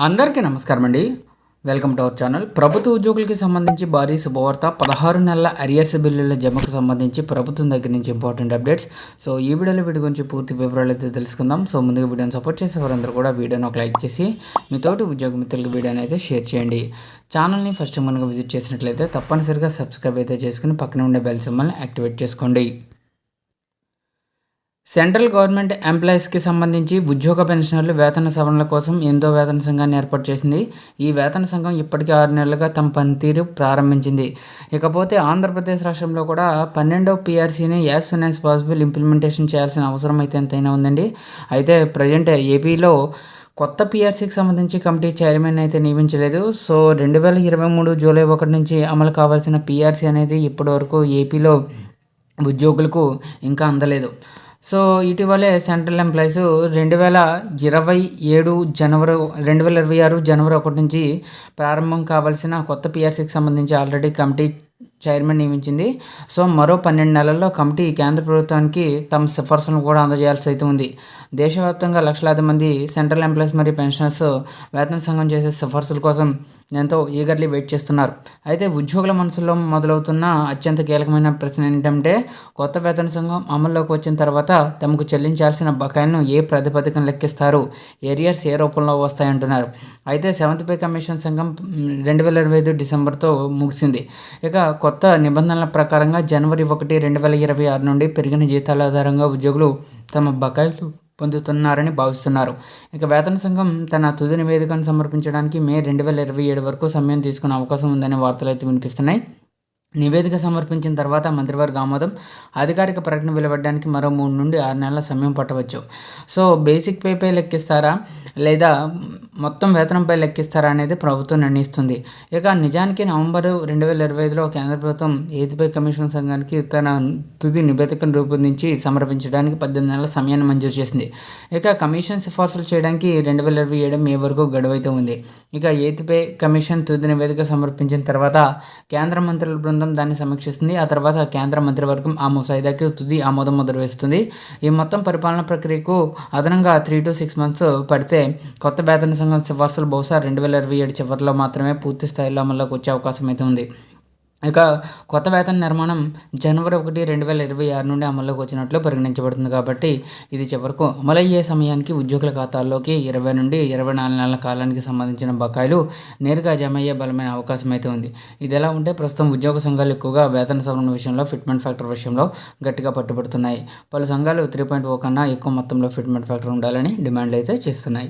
అందరికీ నమస్కారం అండి. Welcome to our channel. ప్రభుత్వ ఉద్యోగులకి సంబంధించి భారీ శుభవార్త. 16 నెలల అరియర్స్ బిల్లుల జమకు సంబంధించి ప్రభుత్వం దగ్గర నుంచి ఇంపార్టెంట్ అప్డేట్స్. సో ఈ వీడియోలో వీటి గురించి పూర్తి వివరాలు అయితే తెలుసుకుందాం. సో ముందుగా వీడియోని సపోర్ట్ చేసే వారందరూ కూడా వీడియోని ఒక లైక్ చేసి మీతోటి ఉద్యోగ మిత్రులకు వీడియోని అయితే షేర్ చేయండి. ఛానల్ని ఫస్ట్ మనకు విజిట్ చేసినట్లయితే తప్పనిసరిగా సబ్స్క్రైబ్ అయితే చేసుకుని పక్కన ఉండే బెల్ సింబల్ని యాక్టివేట్ చేసుకోండి. సెంట్రల్ గవర్నమెంట్ ఎంప్లాయీస్కి సంబంధించి ఉద్యోగ పెన్షనర్లు వేతన సవరణల కోసం 8వ వేతన సంఘాన్ని ఏర్పాటు చేసింది. ఈ వేతన సంఘం ఇప్పటికే 6 నెలలుగా తమ పనితీరు ప్రారంభించింది. ఇకపోతే ఆంధ్రప్రదేశ్ రాష్ట్రంలో కూడా 12వ పీఆర్సీని as soon as possible implementation చేయాల్సిన అవసరం అయితే ఎంతైనా ఉందండి. అయితే ప్రజెంట్ ఏపీలో కొత్త పీఆర్సీకి సంబంధించి కమిటీ చైర్మన్ అయితే నియమించలేదు. సో 2023 జూలై 1 నుంచి అమలు కావాల్సిన పీఆర్సీ అనేది ఇప్పటివరకు ఏపీలో ఉద్యోగులకు ఇంకా అందలేదు. సో ఇటీవలే సెంట్రల్ ఎంప్లాయీస్ 2026 జనవరి 1 నుంచి ప్రారంభం కావాల్సిన కొత్త పీఆర్సీకి సంబంధించి ఆల్రెడీ కమిటీ చైర్మన్ నియమించింది. సో మరో 12 నెలల్లో కమిటీ కేంద్ర ప్రభుత్వానికి తమ సిఫార్సులను కూడా అందజేయాల్సి అయితే ఉంది. దేశవ్యాప్తంగా లక్షలాది మంది సెంట్రల్ ఎంప్లాయీస్ మరియు పెన్షనర్స్ వేతన సంఘం చేసే సిఫార్సుల కోసం ఎంతో ఈగర్లీ వెయిట్ చేస్తున్నారు. అయితే ఉద్యోగుల మనసులో మొదలవుతున్న అత్యంత కీలకమైన ప్రశ్న ఏంటంటే, కొత్త వేతన సంఘం అమల్లోకి వచ్చిన తర్వాత తమకు చెల్లించాల్సిన బకాయిలను ఏ ప్రాతిపదికన లెక్కిస్తారు, ఏరియర్స్ ఏ రూపంలో వస్తాయంటున్నారు. అయితే 7th పే కమిషన్ సంఘం 2025 డిసెంబర్తో ముగిసింది. ఇక కొత్త నిబంధనల ప్రకారంగా జనవరి 1, 2026 నుండి పెరిగిన జీతాల ఆధారంగా ఉద్యోగులు తమ బకాయిలు పొందుతున్నారని భావిస్తున్నారు. ఇక వేతన సంఘం తన తుది నివేదికను సమర్పించడానికి మే 2027 వరకు సమయం తీసుకునే అవకాశం ఉందనే వార్తలు అయితే వినిపిస్తున్నాయి. నివేదిక సమర్పించిన తర్వాత మంత్రివర్గ ఆమోదం, అధికారిక ప్రకటన వెలువడడానికి మరో 3 నుండి 6 నెలల సమయం పట్టవచ్చు. సో బేసిక్ పేపై లెక్కిస్తారా లేదా మొత్తం వేతనంపై లెక్కిస్తారా అనేది ప్రభుత్వం నిర్ణయిస్తుంది. ఇక నిజానికి నవంబర్ 2025లో కేంద్ర ప్రభుత్వం 8th పే కమిషన్ సంఘానికి తన తుది నివేదికను రూపొందించి సమర్పించడానికి 18 నెలల సమయాన్ని మంజూరు చేసింది. ఇక కమిషన్ సిఫార్సులు చేయడానికి 2027 మే వరకు గడువు అయితే ఉంది. ఇక 8th పే కమిషన్ తుది నివేదిక సమర్పించిన తర్వాత కేంద్ర మంత్రుల బృందం దాన్ని సమీక్షిస్తుంది. ఆ తర్వాత కేంద్ర మంత్రివర్గం ఆ ముసాయిదాకి తుది ఆమోదం ముద్ర వేస్తుంది. ఈ మొత్తం పరిపాలన ప్రక్రియకు అదనంగా 3 to 6 months పడితే కొత్త వేతన సంఘం సిఫార్సులు బహుశా 2027 చివరిలో మాత్రమే పూర్తి స్థాయిలో అమల్లోకి వచ్చే అవకాశం అయితే ఉంది. ఇక కొత్త వేతన నిర్మాణం జనవరి 1, 2026 నుండి అమల్లోకి వచ్చినట్లు పరిగణించబడుతుంది. కాబట్టి ఇది చివరకు అమలయ్యే సమయానికి ఉద్యోగుల ఖాతాల్లోకి 20 నుండి 24 నెలల కాలానికి సంబంధించిన బకాయిలు నేరుగా జమ అయ్యే బలమైన అవకాశం అయితే ఉంది. ఇది ఎలా ఉంటే ప్రస్తుతం ఉద్యోగ సంఘాలు ఎక్కువగా వేతన సవరణ విషయంలో ఫిట్మెంట్ ఫ్యాక్టర్ విషయంలో గట్టిగా పట్టుబడుతున్నాయి. పలు సంఘాలు 3.0 కన్నా ఎక్కువ మొత్తంలో ఫిట్మెంట్ ఫ్యాక్టర్ ఉండాలని డిమాండ్లు అయితే చేస్తున్నాయి.